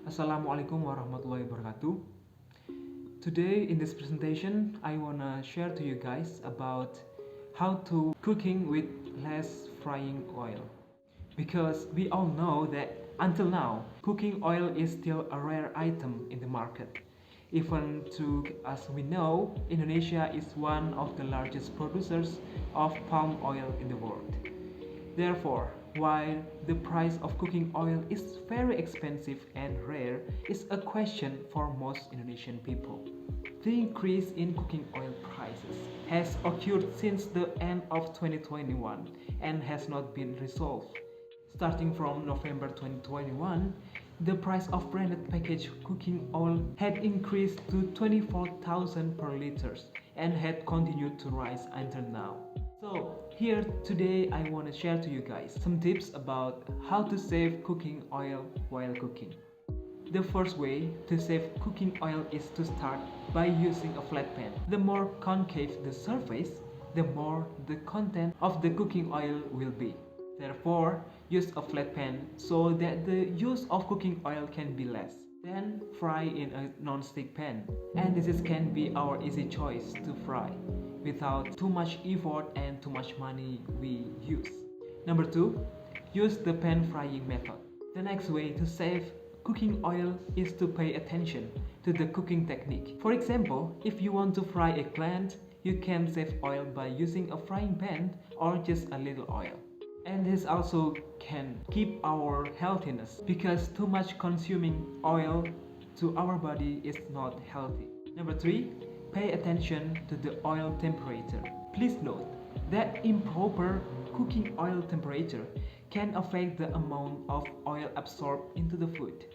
Assalamualaikum warahmatullahi wabarakatuh. Today in this presentation, I wanna share to you guys about how to cooking with less frying oil. Because we all know that until now, cooking oil is still a rare item in the market. Even to as we know, Indonesia is one of the largest producers of palm oil in the world. Therefore, while the price of cooking oil is very expensive and rare, is a question for most Indonesian people. The increase in cooking oil prices has occurred since the end of 2021 and has not been resolved. Starting from November 2021, the price of branded packaged cooking oil had increased to 24,000 per liters and had continued to rise until now. So here today I want to share to you guys some tips about how to save cooking oil while cooking. The first way to save cooking oil is to start by using a flat pan. The more concave the surface, the more the content of the cooking oil will be. Therefore, use a flat pan so that the use of cooking oil can be less. Then fry in a non-stick pan, and this can be our easy choice to fry without too much effort and too much money we use. Number 2, use the pan frying method. The next way to save cooking oil is to pay attention to the cooking technique. For example, if you want to fry eggplant, you can save oil by using a frying pan or just a little oil. And this also can keep our healthiness because too much consuming oil to our body is not healthy. Number 3, pay attention to the oil temperature. Please note that improper cooking oil temperature can affect the amount of oil absorbed into the food.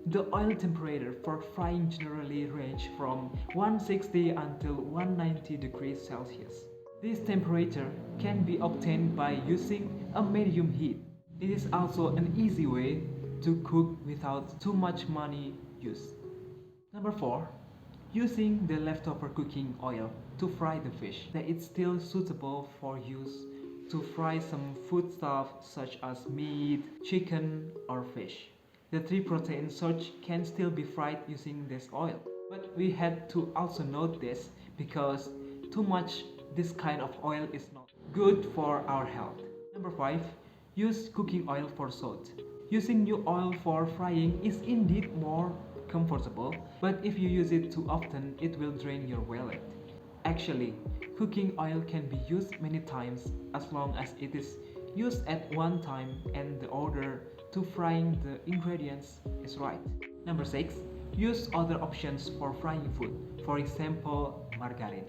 The oil temperature for frying generally range from 160 until 190 degrees Celsius. This temperature can be obtained by using a medium heat. It is also an easy way to cook without too much money used. Number 4, using the leftover cooking oil to fry the fish that is still suitable for use to fry some foodstuff such as meat, chicken or fish. The 3 protein sources can still be fried using this oil. But we had to also note this because too much this kind of oil is not good for our health. Number 5, use cooking oil for salt. Using new oil for frying is indeed more comfortable, but if you use it too often, it will drain your wallet. Actually, cooking oil can be used many times as long as it is used at one time and the order to frying the ingredients is right. Number 6, use other options for frying food, for example, margarine.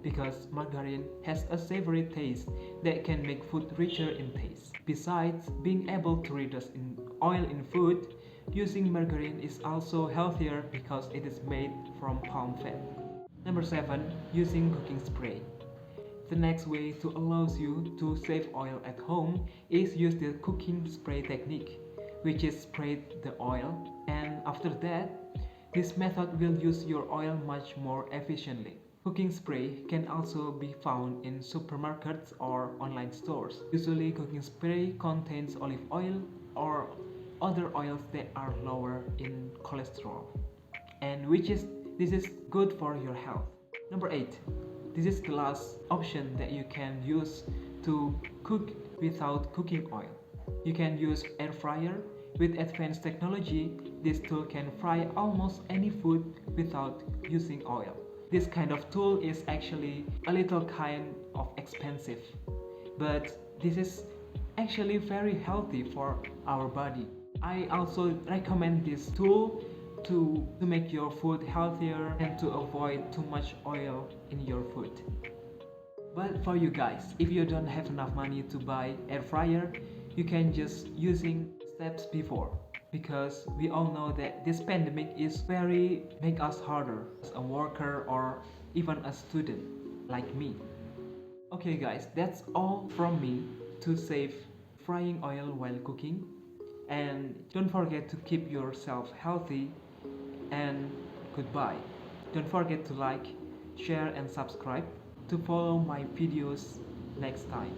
Because margarine has a savory taste that can make food richer in taste. Besides being able to reduce in oil in food, using margarine is also healthier because it is made from palm fat. Number 7, using cooking spray. The next way to allow you to save oil at home is use the cooking spray technique, which is spray the oil, and after that, this method will use your oil much more efficiently. Cooking spray can also be found in supermarkets or online stores. Usually cooking spray contains olive oil or other oils that are lower in cholesterol, and this is good for your health. Number 8, this is the last option that you can use to cook without cooking oil. You can use air fryer. With advanced technology, this tool can fry almost any food without using oil. This kind of tool is actually a little kind of expensive, but this is actually very healthy for our body. I also recommend this tool to make your food healthier and to avoid too much oil in your food. But for you guys, if you don't have enough money to buy air fryer, you can just using steps before. Because we all know that this pandemic is very make us harder as a worker or even a student like me. Okay guys, that's all from me to save frying oil while cooking, and don't forget to keep yourself healthy, and goodbye. Don't forget to like, share and subscribe to follow my videos next time.